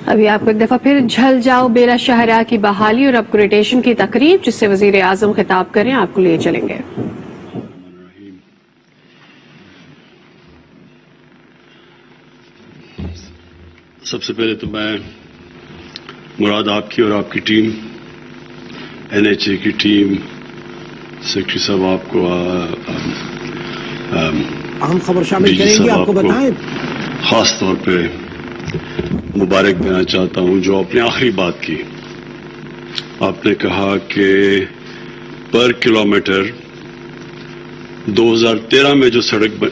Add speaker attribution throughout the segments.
Speaker 1: ابھی آپ کو ایک دفعہ پھر جھل جاؤ بیرا شاہراہ کی بحالی اور اپ گریڈیشن کی تقریب جس سے وزیر اعظم خطاب کریں، آپ کو لیے چلیں گے۔
Speaker 2: سب سے پہلے تو میں مراد آپ کی اور آپ کی ٹیم، NHA کی ٹیم، سیکرٹری صاحب آپ کو،
Speaker 3: اہم خبر شامل کریں گے، آپ کو بتائیں۔
Speaker 2: خاص طور پہ مبارک دینا چاہتا ہوں جو آپ نے آخری بات کی۔ آپ نے کہا کہ پر کلومیٹر 2013 میں جو سڑک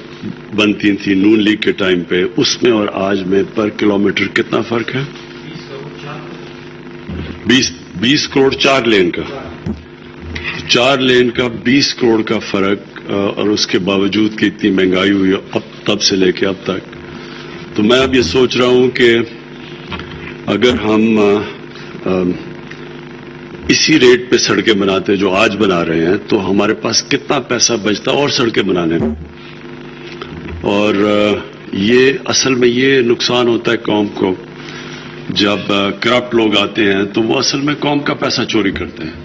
Speaker 2: بنتی تھی نون لیگ کے ٹائم پہ، اس میں اور آج میں پر کلومیٹر کتنا فرق ہے؟ 20 کروڑ 4 لین کا، 4 لین کا 20 کروڑ کا فرق، اور اس کے باوجود کہ اتنی مہنگائی ہوئی اب تب سے لے کے اب تک۔ تو میں اب یہ سوچ رہا ہوں کہ اگر ہم اسی ریٹ پہ سڑکیں بناتے جو آج بنا رہے ہیں تو ہمارے پاس کتنا پیسہ بچتا اور سڑکیں بنانے میں۔ اور یہ اصل میں یہ نقصان ہوتا ہے قوم کو، جب کرپٹ لوگ آتے ہیں تو وہ اصل میں قوم کا پیسہ چوری کرتے ہیں۔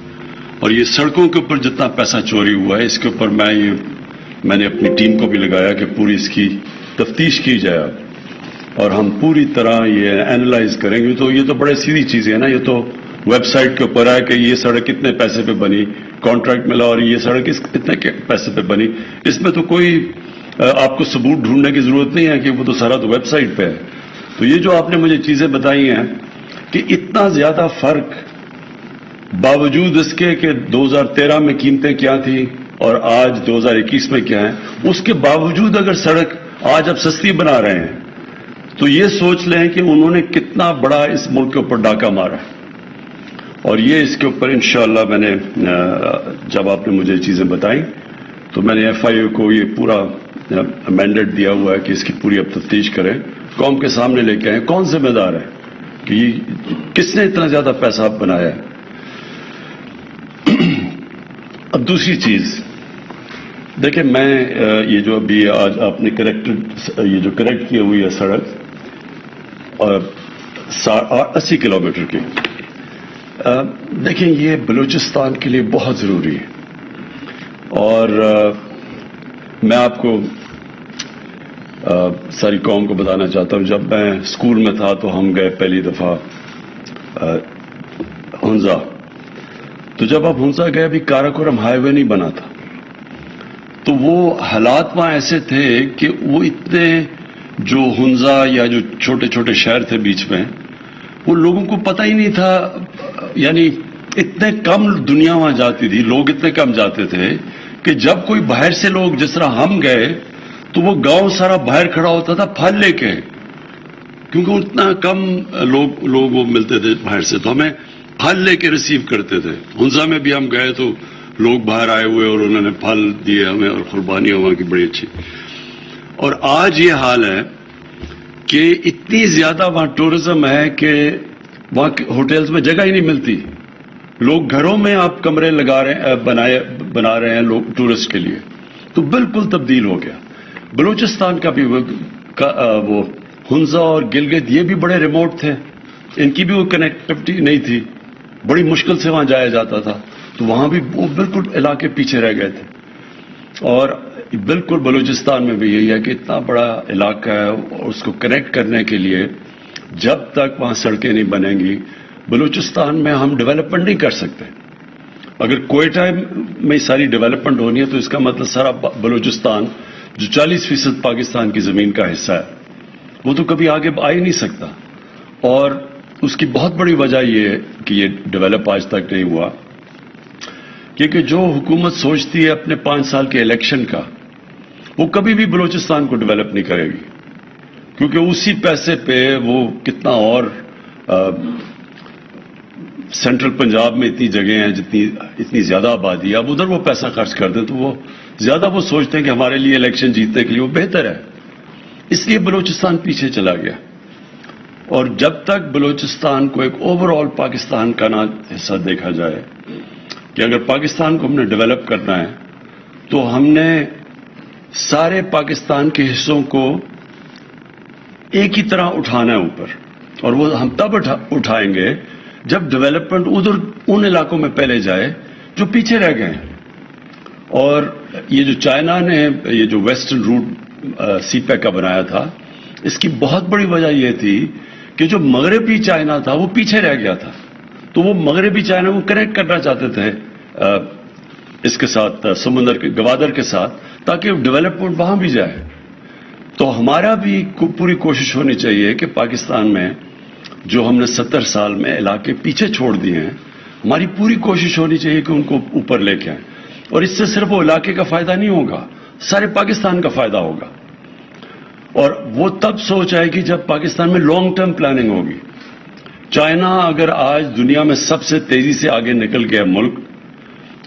Speaker 2: اور یہ سڑکوں کے اوپر جتنا پیسہ چوری ہوا ہے، اس کے اوپر میں نے اپنی ٹیم کو بھی لگایا کہ پوری اس کی تفتیش کی جائے اب، اور ہم پوری طرح یہ اینالائز کریں گے۔ تو یہ تو بڑے سیدھی چیزیں ہیں نا، یہ تو ویب سائٹ کے اوپر ہے کہ یہ سڑک کتنے پیسے پہ بنی، کانٹریکٹ ملا اور یہ سڑک کتنے پیسے پہ بنی۔ اس میں تو کوئی آپ کو ثبوت ڈھونڈنے کی ضرورت نہیں ہے کہ وہ تو سارا تو ویب سائٹ پہ ہے۔ تو یہ جو آپ نے مجھے چیزیں بتائی ہیں کہ اتنا زیادہ فرق باوجود اس کے کہ 2013 میں قیمتیں کیا تھیں اور آج 2021 میں کیا ہیں، اس کے باوجود اگر سڑک آج اب سستی بنا رہے ہیں تو یہ سوچ لیں کہ انہوں نے کتنا بڑا اس ملک کے اوپر ڈاکہ مارا ہے۔ اور یہ اس کے اوپر انشاءاللہ میں نے جب آپ نے مجھے چیزیں بتائیں تو میں نے FIA کو یہ پورا مینڈیٹ دیا ہوا ہے کہ اس کی پوری اب تفتیش کریں، قوم کے سامنے لے کے آئیں کون ذمہ دار ہے کہ کس نے اتنا زیادہ پیسہ بنایا ہے۔ اب دوسری چیز دیکھیں، میں یہ جو ابھی آج آپ نے یہ جو کریکٹ کی ہوئی ہے سڑک 80 کلومیٹر کی، دیکھیں یہ بلوچستان کے لیے بہت ضروری ہے۔ اور میں آپ کو ساری قوم کو بتانا چاہتا ہوں، جب میں اسکول میں تھا تو ہم گئے پہلی دفعہ ہنزا، تو جب آپ ہنزا گئے ابھی کاراکورم ہائی وے نہیں بنا تھا، تو وہ حالات وہاں ایسے تھے کہ وہ اتنے جو ہنزا یا جو چھوٹے چھوٹے شہر تھے بیچ میں، وہ لوگوں کو پتہ ہی نہیں تھا، یعنی اتنے کم دنیا وہاں جاتی تھی، لوگ اتنے کم جاتے تھے کہ جب کوئی باہر سے لوگ جس طرح ہم گئے تو وہ گاؤں سارا باہر کھڑا ہوتا تھا پھل لے کے، کیونکہ اتنا کم لوگ وہ ملتے تھے باہر سے، تو ہمیں پھل لے کے ریسیو کرتے تھے۔ ہنزا میں بھی ہم گئے تو لوگ باہر آئے ہوئے اور انہوں نے پھل دیے ہمیں اور قربانیاں وہاں کی بڑی اچھی۔ اور آج یہ حال ہے کہ اتنی زیادہ وہاں ٹورزم ہے کہ وہاں ہوٹلز میں جگہ ہی نہیں ملتی، لوگ گھروں میں آپ کمرے بنا رہے ہیں لوگ ٹورسٹ کے لیے، تو بالکل تبدیل ہو گیا۔ بلوچستان کا بھی وہ ہنزا اور گلگت یہ بھی بڑے ریموٹ تھے، ان کی بھی وہ کنیکٹیوٹی نہیں تھی، بڑی مشکل سے وہاں جایا جاتا تھا، تو وہاں بھی وہ بالکل علاقے پیچھے رہ گئے تھے۔ اور بالکل بلوچستان میں بھی یہی ہے کہ اتنا بڑا علاقہ ہے، اس کو کنیکٹ کرنے کے لیے جب تک وہاں سڑکیں نہیں بنیں گی بلوچستان میں ہم ڈیولپمنٹ نہیں کر سکتے۔ اگر کوئٹہ میں ساری ڈیولپمنٹ ہونی ہے تو اس کا مطلب سارا بلوچستان جو 40% پاکستان کی زمین کا حصہ ہے وہ تو کبھی آگے آ ہی نہیں سکتا۔ اور اس کی بہت بڑی وجہ یہ ہے کہ یہ ڈیولپ آج تک نہیں ہوا کیونکہ جو حکومت سوچتی ہے اپنے 5 سال کے الیکشن کا، وہ کبھی بھی بلوچستان کو ڈیولپ نہیں کرے گی، کیونکہ اسی پیسے پہ وہ کتنا اور سینٹرل پنجاب میں اتنی جگہیں ہیں اتنی زیادہ آبادی ہے، اب ادھر وہ پیسہ خرچ کر دیں تو وہ زیادہ وہ سوچتے ہیں کہ ہمارے لیے الیکشن جیتنے کے لیے وہ بہتر ہے، اس لیے بلوچستان پیچھے چلا گیا۔ اور جب تک بلوچستان کو ایک اوور آل پاکستان کا نہ حصہ دیکھا جائے کہ اگر پاکستان کو ہم نے ڈیولپ کرنا ہے تو ہم نے سارے پاکستان کے حصوں کو ایک ہی طرح اٹھانا ہے اوپر، اور وہ ہم تب اٹھائیں گے جب ڈیولپمنٹ ادھر ان علاقوں میں پہلے جائے جو پیچھے رہ گئے ہیں. اور یہ جو چائنا نے یہ جو ویسٹرن روٹ سی پیک کا بنایا تھا، اس کی بہت بڑی وجہ یہ تھی کہ جو مغربی چائنا تھا وہ پیچھے رہ گیا تھا. تو وہ مغربی چائنا کو کنیکٹ کرنا چاہتے تھے اس کے ساتھ، سمندر کے گوادر کے ساتھ، تاکہ ڈیولپمنٹ وہاں بھی جائے. تو ہمارا بھی پوری کوشش ہونی چاہیے کہ پاکستان میں جو ہم نے 70 سال میں علاقے پیچھے چھوڑ دیے ہیں، ہماری پوری کوشش ہونی چاہیے کہ ان کو اوپر لے کے آئیں. اور اس سے صرف وہ علاقے کا فائدہ نہیں ہوگا، سارے پاکستان کا فائدہ ہوگا. اور وہ تب سوچ آئے گی جب پاکستان میں لانگ ٹرم پلاننگ ہوگی. چائنا اگر آج دنیا میں سب سے تیزی سے آگے نکل گیا ملک،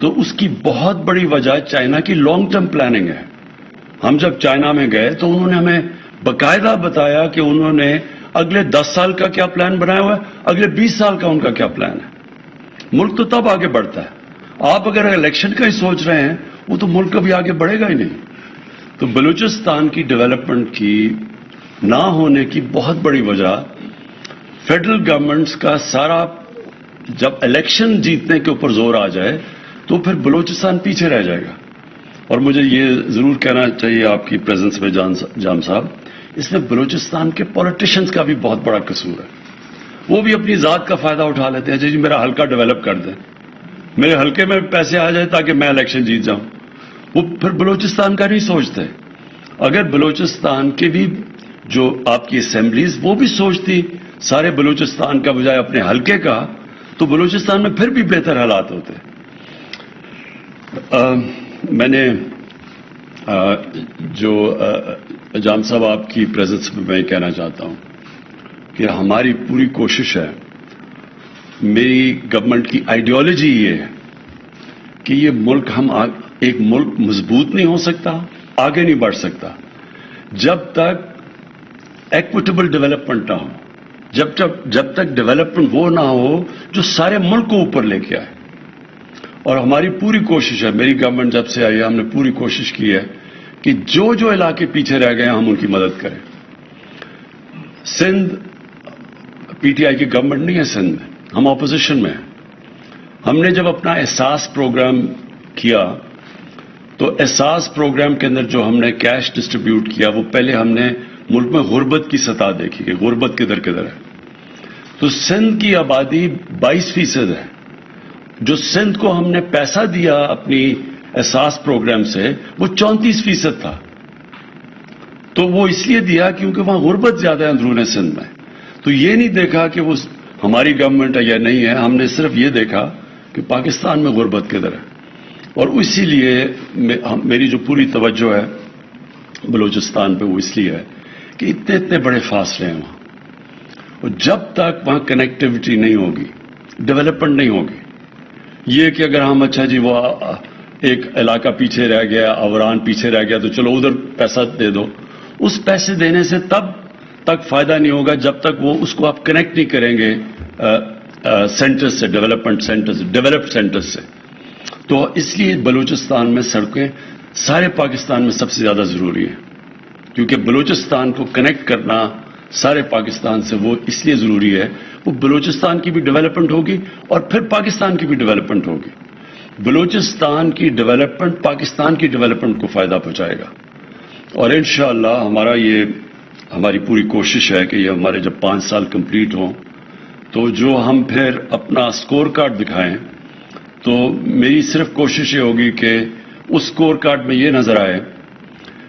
Speaker 2: تو اس کی بہت بڑی وجہ چائنا کی لانگ ٹرم پلاننگ ہے. ہم جب چائنا میں گئے تو انہوں نے ہمیں باقاعدہ بتایا کہ انہوں نے اگلے 10 سال کا کیا پلان بنایا ہوا ہے، اگلے 20 سال کا ان کا کیا پلان ہے. ملک تو تب آگے بڑھتا ہے. آپ اگر الیکشن کا ہی سوچ رہے ہیں، وہ تو ملک کبھی آگے بڑھے گا ہی نہیں. تو بلوچستان کی ڈیولپمنٹ کی نہ ہونے کی بہت بڑی وجہ فیڈرل گورنمنٹس کا سارا، جب الیکشن جیتنے کے اوپر زور آ جائے تو پھر بلوچستان پیچھے رہ جائے گا. اور مجھے یہ ضرور کہنا چاہیے آپ کی پریزنس میں جام صاحب، اس میں بلوچستان کے پولیٹیشنز کا بھی بہت بڑا قصور ہے. وہ بھی اپنی ذات کا فائدہ اٹھا لیتے ہیں، جی میرا حلقہ ڈیولپ کر دیں، میرے حلقے میں پیسے آ جائے تاکہ میں الیکشن جیت جاؤں. وہ پھر بلوچستان کا نہیں سوچتے. اگر بلوچستان کے بھی جو آپ کی اسمبلیز وہ بھی سوچتی سارے بلوچستان کا بجائے اپنے حلقے کا، تو بلوچستان میں پھر بھی بہتر حالات ہوتے. میں نے جو جام صاحب آپ کی پریزنس میں میں کہنا چاہتا ہوں کہ ہماری پوری کوشش ہے، میری گورنمنٹ کی آئیڈیالوجی یہ ہے کہ یہ ملک ایک ملک مضبوط نہیں ہو سکتا، آگے نہیں بڑھ سکتا جب تک ایکویٹیبل ڈیولپمنٹ نہ ہو، جب تک ڈیولپمنٹ وہ نہ ہو جو سارے ملک کو اوپر لے کے آئے. اور ہماری پوری کوشش ہے، میری گورنمنٹ جب سے آئی ہے ہم نے پوری کوشش کی ہے کہ جو علاقے پیچھے رہ گئے ہیں ہم ان کی مدد کریں. سندھ پی ٹی آئی کی گورنمنٹ نہیں ہے، سندھ میں ہم اپوزیشن میں ہیں. ہم نے جب اپنا احساس پروگرام کیا تو احساس پروگرام کے اندر جو ہم نے کیش ڈسٹریبیوٹ کیا، وہ پہلے ہم نے ملک میں غربت کی سطح دیکھی کہ غربت کدھر کدھر ہے. تو سندھ کی آبادی 22% ہے. جو سندھ کو ہم نے پیسہ دیا اپنی احساس پروگرام سے، وہ 34% تھا. تو وہ اس لیے دیا کیونکہ وہاں غربت زیادہ ہے اندرون سندھ میں. تو یہ نہیں دیکھا کہ وہ ہماری گورنمنٹ ہے یا نہیں ہے، ہم نے صرف یہ دیکھا کہ پاکستان میں غربت کدھر ہے. اور اسی لیے میری جو پوری توجہ ہے بلوچستان پہ وہ اس لیے ہے کہ اتنے بڑے فاصلے ہیں وہاں، اور جب تک وہاں کنیکٹیوٹی نہیں ہوگی، ڈیولپمنٹ نہیں ہوگی. یہ کہ اگر ہم اچھا جی وہ ایک علاقہ پیچھے رہ گیا، اوران پیچھے رہ گیا تو چلو ادھر پیسہ دے دو، اس پیسے دینے سے تب تک فائدہ نہیں ہوگا جب تک وہ اس کو آپ کنیکٹ نہیں کریں گے سینٹر سے، ڈیولپمنٹ سینٹر سے، ڈیولپڈ سینٹر سے. تو اس لیے بلوچستان میں سڑکیں سارے پاکستان میں سب سے زیادہ ضروری ہیں، کیونکہ بلوچستان کو کنیکٹ کرنا سارے پاکستان سے وہ اس لیے ضروری ہے، وہ بلوچستان کی بھی ڈیولپمنٹ ہوگی اور پھر پاکستان کی بھی ڈیولپمنٹ ہوگی. بلوچستان کی ڈیولپمنٹ پاکستان کی ڈیولپمنٹ کو فائدہ پہنچائے گا. اور انشاءاللہ ہماری پوری کوشش ہے کہ یہ ہمارے جب 5 سال کمپلیٹ ہوں تو جو ہم پھر اپنا سکور کارڈ دکھائیں، تو میری صرف کوشش یہ ہوگی کہ اس سکور کارڈ میں یہ نظر آئے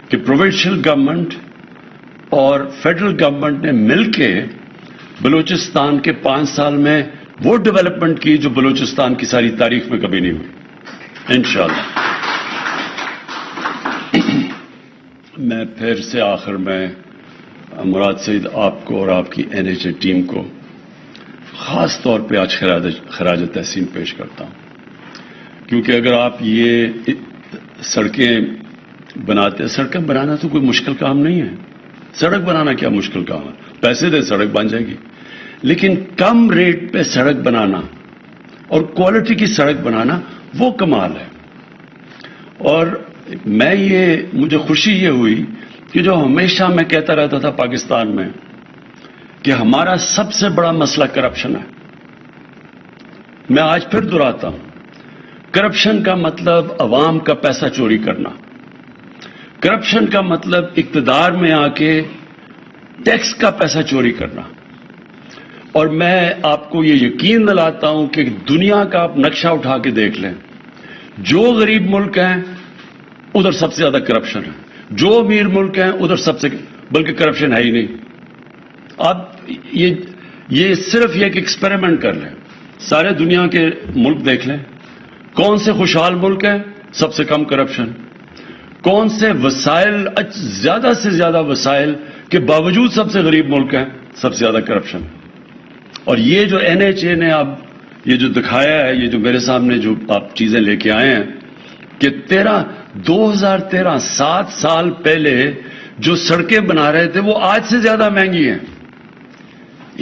Speaker 2: کہ پروونشل گورنمنٹ اور فیڈرل گورنمنٹ نے مل کے بلوچستان کے 5 سال میں وہ ڈیولپمنٹ کی جو بلوچستان کی ساری تاریخ میں کبھی نہیں ہوئی انشاءاللہ. میں پھر سے آخر میں مراد سعید آپ کو اور آپ کی NHA ٹیم کو خاص طور پہ آج خراج تحسین پیش کرتا ہوں، کیونکہ اگر آپ یہ سڑکیں بناتے، سڑکیں بنانا تو کوئی مشکل کام نہیں ہے. سڑک بنانا کیا مشکل کام ہے، پیسے دے سڑک بن جائے گی. لیکن کم ریٹ پہ سڑک بنانا اور کوالٹی کی سڑک بنانا وہ کمال ہے. اور مجھے خوشی یہ ہوئی کہ جو ہمیشہ میں کہتا رہتا تھا پاکستان میں کہ ہمارا سب سے بڑا مسئلہ کرپشن ہے. میں آج پھر دہراتا ہوں, کرپشن کا مطلب عوام کا پیسہ چوری کرنا. کرپشن کا مطلب اقتدار میں آ کے ٹیکس کا پیسہ چوری کرنا. اور میں آپ کو یہ یقین دلاتا ہوں کہ دنیا کا آپ نقشہ اٹھا کے دیکھ لیں, جو غریب ملک ہیں ادھر سب سے زیادہ کرپشن ہے, جو امیر ملک ہیں ادھر سب سے, بلکہ کرپشن ہے ہی نہیں. آپ یہ صرف ایک ایکسپیریمنٹ کر لیں, سارے دنیا کے ملک دیکھ لیں, کون سے خوشحال ملک ہیں سب سے کم کرپشن, کون سے وسائل زیادہ سے زیادہ وسائل کے باوجود سب سے غریب ملک ہیں سب سے زیادہ کرپشن. اور یہ جو NHA نے اب یہ جو دکھایا ہے, یہ جو میرے سامنے جو آپ چیزیں لے کے آئے ہیں کہ 2013 7 سال پہلے جو سڑکیں بنا رہے تھے وہ آج سے زیادہ مہنگی ہیں.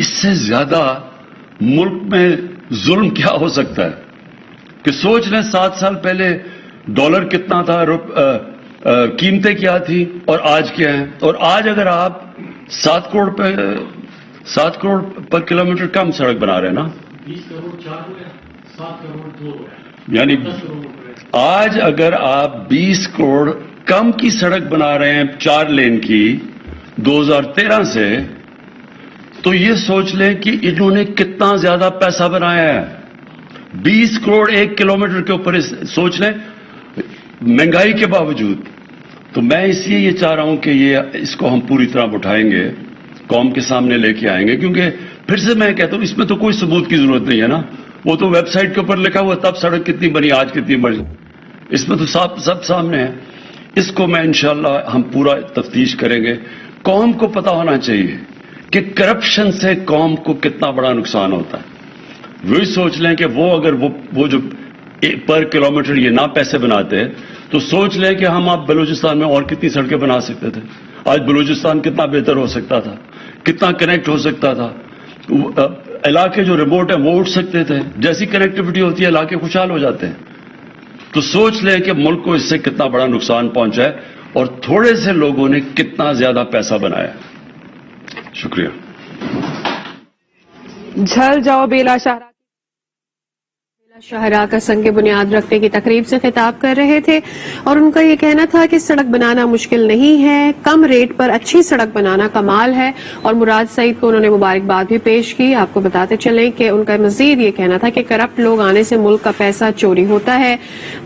Speaker 2: اس سے زیادہ ملک میں ظلم کیا ہو سکتا ہے کہ سوچ لیں 7 سال پہلے ڈالر کتنا تھا, قیمتیں کیا تھی اور آج کیا ہیں. اور آج اگر آپ 7 کروڑ پر کلومیٹر کم سڑک بنا رہے ہیں نا,
Speaker 4: 20 کروڑ 4 ہو گیا, 7 کروڑ 2 ہو گیا,
Speaker 2: یعنی
Speaker 4: 10 کروڑ ہو گیا.
Speaker 2: آج اگر آپ 20 کروڑ کم کی سڑک بنا رہے ہیں 4 لین کی 2013 سے, تو یہ سوچ لیں کہ انہوں نے کتنا زیادہ پیسہ بنایا ہے. 20 کروڑ 1 کلومیٹر کے اوپر سوچ لیں مہنگائی کے باوجود. تو میں اس لیے یہ چاہ رہا ہوں کہ اس کو ہم پوری طرح اٹھائیں گے, قوم کے سامنے لے کے آئیں گے, کیونکہ پھر سے میں کہتا ہوں اس میں تو کوئی ثبوت کی ضرورت نہیں ہے نا, وہ تو ویب سائٹ کے اوپر لکھا ہوا تب سڑک کتنی بنی آج کتنی بنی, اس میں تو سب سامنے ہے. اس کو میں انشاءاللہ ہم پورا تفتیش کریں گے. قوم کو پتا ہونا چاہیے کہ کرپشن سے قوم کو کتنا بڑا نقصان ہوتا ہے. وہی سوچ لیں کہ وہ اگر وہ جو پر کلومیٹر یہ نہ پیسے بناتے تو سوچ لیں کہ ہم آپ بلوچستان میں اور کتنی سڑکیں بنا سکتے تھے. آج بلوچستان کتنا بہتر ہو سکتا تھا, کتنا کنیکٹ ہو سکتا تھا. علاقے جو ریموٹ ہیں وہ اٹھ سکتے تھے, جیسی کنیکٹیوٹی ہوتی ہے علاقے خوشحال ہو جاتے ہیں. تو سوچ لیں کہ ملک کو اس سے کتنا بڑا نقصان پہنچا ہے اور تھوڑے سے لوگوں نے کتنا زیادہ پیسہ بنایا. شکریہ.
Speaker 5: جھل جاؤ بیلا
Speaker 1: شاہراہ کا سنگ بنیاد رکھنے کی تقریب سے خطاب کر رہے تھے اور ان کا یہ کہنا تھا کہ سڑک بنانا مشکل نہیں ہے, کم ریٹ پر اچھی سڑک بنانا کمال ہے. اور مراد سعید کو انہوں نے مبارکباد بھی پیش کی. آپ کو بتاتے چلیں کہ ان کا مزید یہ کہنا تھا کہ کرپٹ لوگ آنے سے ملک کا پیسہ چوری ہوتا ہے.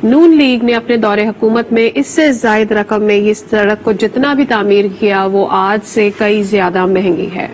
Speaker 1: نون لیگ نے اپنے دور حکومت میں اس سے زائد رقم میں اس سڑک کو جتنا بھی تعمیر کیا وہ آج سے کئی زیادہ مہنگی ہے.